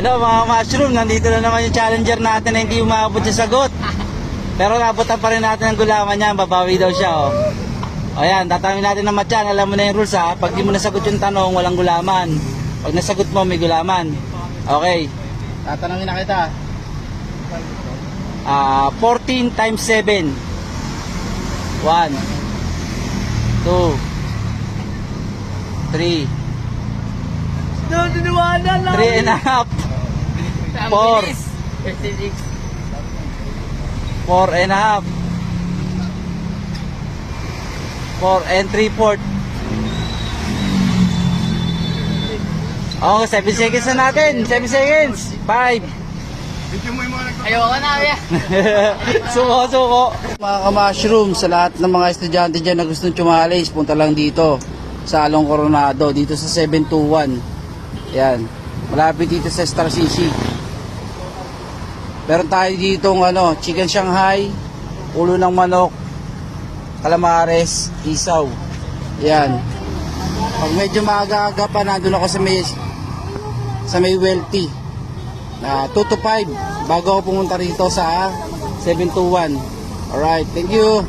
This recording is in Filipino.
Hello mga mushroom, nandito na naman yung challenger natin na hindi umabot sa sagot. Pero nabutan pa rin natin ang gulaman niya, babawi daw siya oh. O yan, tatanungin natin ng matyan, alam mo na yung rules ha. Pag di mo nasagot yung tanong, walang gulaman. Pag nasagot mo, may gulaman. Okay, tatanungin na kita. 14 times 7. 1 2 3 3 and a half 4 4 and a half 4 and 3/4. Oh, 7 seconds na natin. 7 seconds. 5 Ayoko na, kuya. Suko. Mga ka-mushroom, sa lahat ng mga estudyante dyan na gustong tumalis, punta lang dito sa Along Coronado, dito sa 721. Yan. Malapit dito sa Star City. Meron tayo dito chicken Shanghai, ulo ng manok, calamares, isaw. Yan. Pag medyo maaga-aga pa, nandun ako sa may wealthy. 2 to 5 bago ako pumunta rito sa 721. Alright, thank you.